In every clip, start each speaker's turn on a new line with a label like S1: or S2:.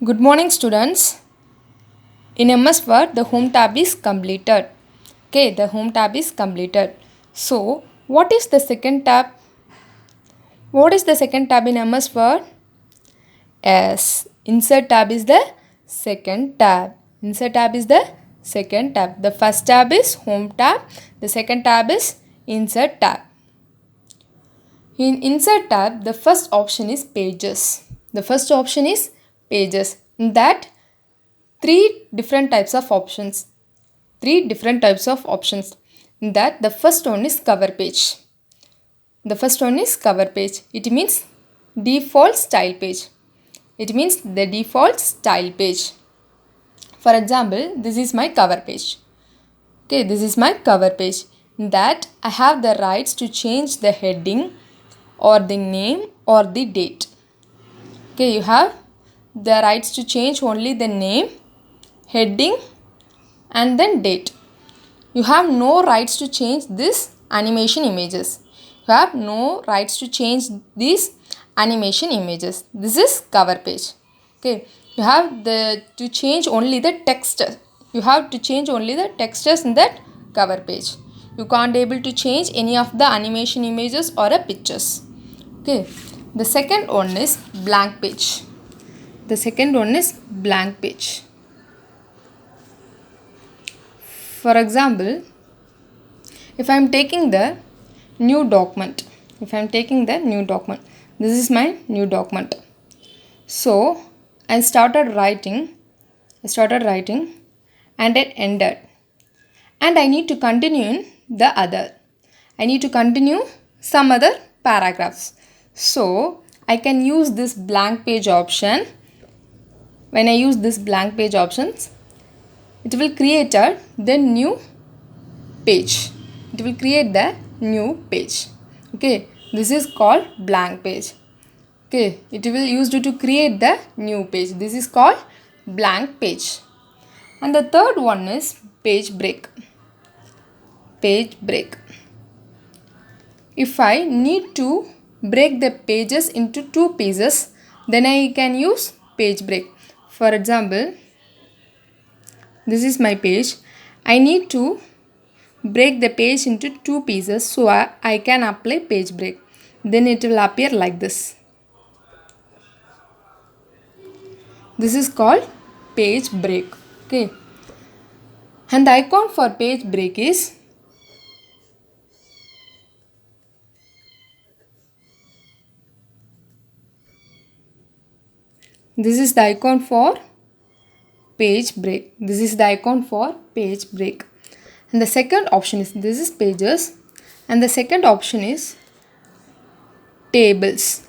S1: Good morning, students. In MS Word, the home tab is completed. Okay, the home tab is completed. So, what is the second tab? What is the second tab in MS Word? Yes, Insert tab is the second tab. Insert tab is the second tab. The first tab is Home tab. The second tab is Insert tab. In Insert tab, the first option is Pages. The first option is Pages. In that, three different types of options. In that, the first one is cover page. The first one is cover page. It means default style page. It means the default style page. For example, this is my cover page. Okay, this is my cover page. In that, I have the rights to change the heading or the name or the date. Okay, you have the rights to change only the name, heading and then date. You have no rights to change this animation images. You have no rights to change these animation images. This is cover page. Okay, you have to change only the text. You have to change only the textures in that cover page. You can't able to change any of the animation images or pictures. Okay, the second one is blank page. The second one is blank page. For example, if I am taking the new document, this is my new document. So I started writing and it ended. And I need to continue the other. I need to continue some other paragraphs. So I can use this blank page option. When I use this blank page options, it will create the new page. It will create the new page. Okay, this is called blank page. Okay, it will used to create the new page. This is called blank page. And the third one is page break. Page break. If I need to break the pages into two pieces, then I can use page break. For example, this is my page. I need to break the page into two pieces, so I can apply page break. Then it will appear like this. This is called page break. Okay. And the icon for page break is this is the icon for page break. This is the icon for page break. And the second option is this is pages. And the second option is tables.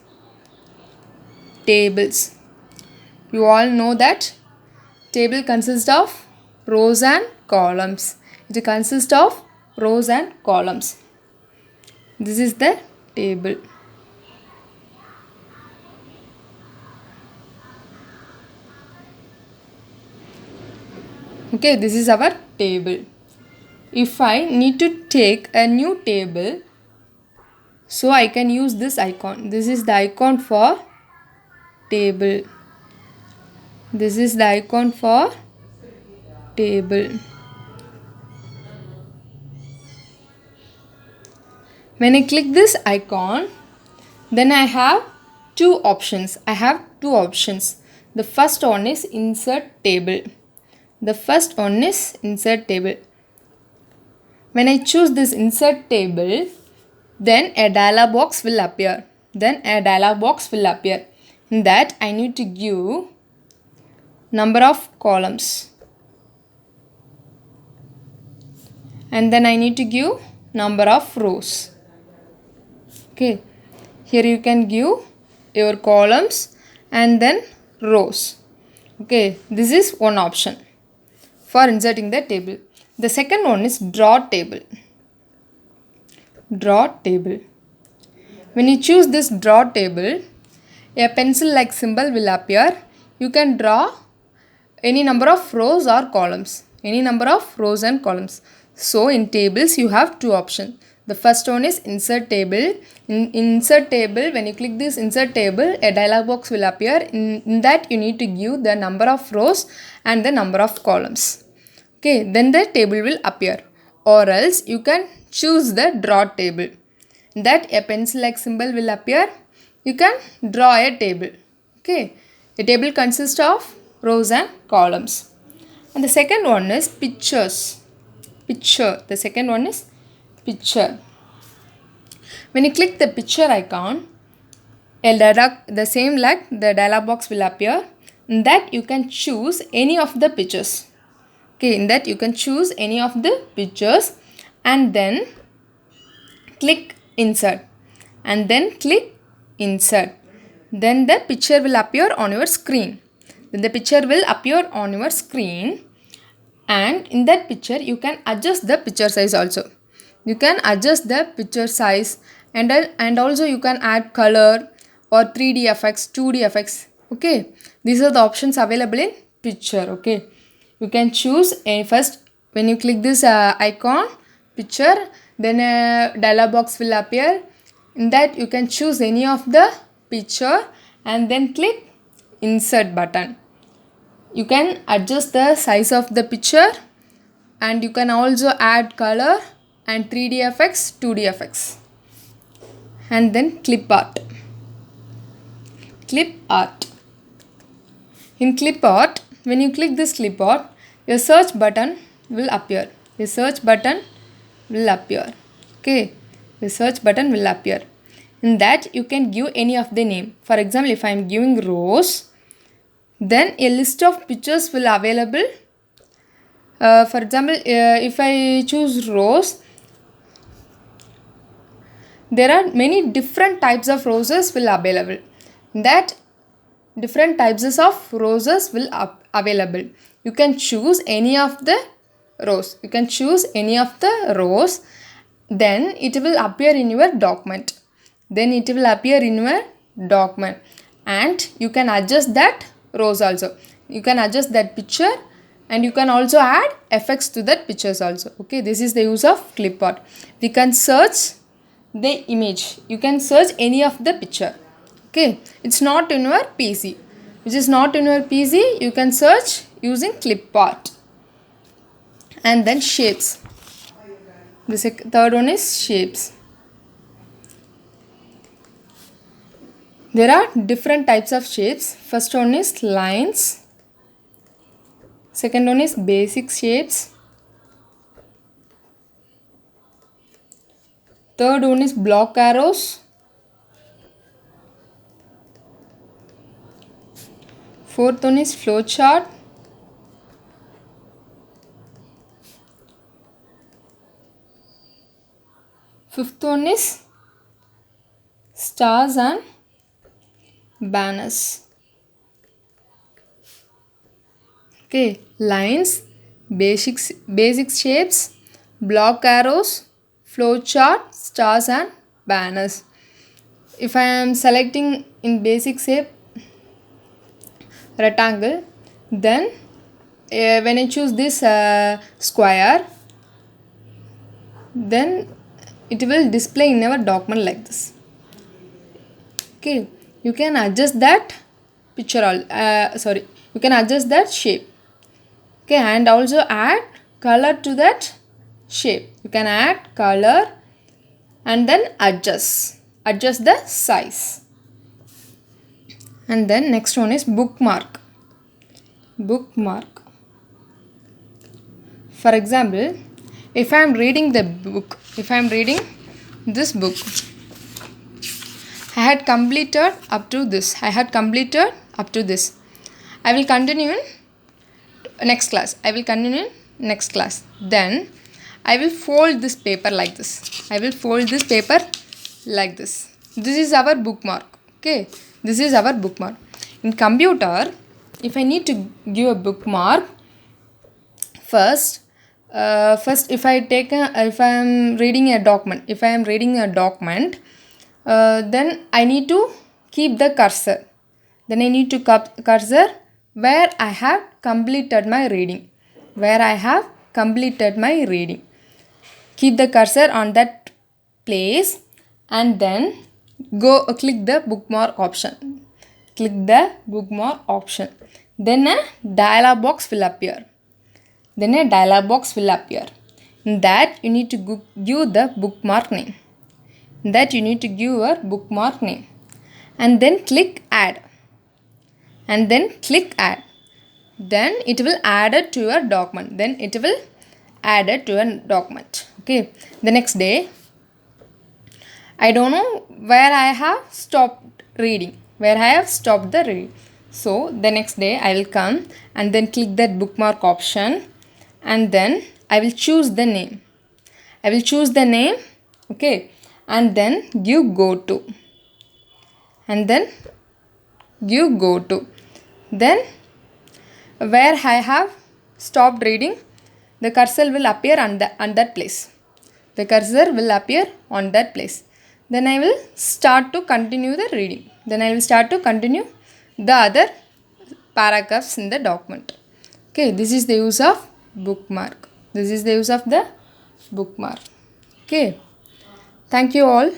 S1: Tables. You all know that table consists of rows and columns. It consists of rows and columns. This is the table. Okay, this is our table. If I need to take a new table, so I can use this icon. This is the icon for table. This is the icon for table. When I click this icon, then I have two options. The first one is insert table. When I choose this insert table, then a dialog box will appear. In that I need to give number of columns. And then I need to give number of rows. Okay. Here you can give your columns and then rows. Okay. This is one option for inserting the table. The second one is draw table. When you choose this draw table, a pencil like symbol will appear. You can draw any number of rows or columns. So in tables you have two options. The first one is insert table. In insert table, when you click this insert table, a dialog box will appear. In that you need to give the number of rows and the number of columns. Okay, then the table will appear. Or else you can choose the draw table. That a pencil like symbol will appear. You can draw a table. Okay, a table consists of rows and columns. And the second one is pictures. Picture. The second one is picture. When you click the picture icon, the same like the dialog box will appear. In that you can choose any of the pictures. Okay, in that you can choose any of the pictures and then click insert and then click insert. Then the picture will appear on your screen. Then the picture will appear on your screen, and in that picture you can adjust the picture size also. You can adjust the picture size and also you can add color or 3D effects, 2D effects. Okay, these are the options available in picture. Okay, you can choose first when you click this icon picture, then a dialog box will appear. In that you can choose any of the picture and then click insert button. You can adjust the size of the picture and you can also add color and 3D effects, 2D effects. And then clip art. Clip art. In clip art, when you click this clip art, your search button will appear. The search button will appear. Okay, the search button will appear. In that you can give any of the name. For example, if I am giving rose, then a list of pictures will available. For example, if I choose rose, there are many different types of roses will available. That different types of roses will available. You can choose any of the rows. You can choose any of the rows. Then it will appear in your document. Then it will appear in your document. And you can adjust that rows also. You can adjust that picture and you can also add effects to that pictures also. Okay, this is the use of clip art. We can search the image. You can search any of the picture. Okay, it's not in your PC. Which is not in your PC, you can search using clip art. And then shapes. The third one is shapes. There are different types of shapes. First one is lines. Second one is basic shapes. Third one is block arrows. Fourth one is flowchart. Fifth one is stars and banners. Okay, lines, basic shapes, block arrows, flowchart, stars and banners. If I am selecting in basic shape rectangle, then when I choose this square, then it will display in our document like this. Okay, you can adjust that picture you can adjust that shape. Okay, and also add color to that shape. You can add color and then adjust the size. And then next one is bookmark. Bookmark. For example, if I am reading the book, if I am reading this book, I had completed up to this. I will continue in next class. Then I will fold this paper like this. This is our bookmark. Okay, this is our bookmark. In computer, if I need to give a bookmark, first if I am reading a document, then I need to keep the cursor. Where I have completed my reading. Keep the cursor on that place, and then go click the bookmark option. Click the bookmark option. Then a dialog box will appear. In that you need to give the bookmark name. And then click add. Then it will add it to your document. Okay. The next day, I don't know where I have stopped the reading. So the next day I will come and then click that bookmark option, and then I will choose the name. Okay. And then give go to. Then where I have stopped reading, the cursor will appear on that place. Then I will start to continue the reading. The other paragraphs in the document. Okay, this is the use of bookmark. Okay, thank you all.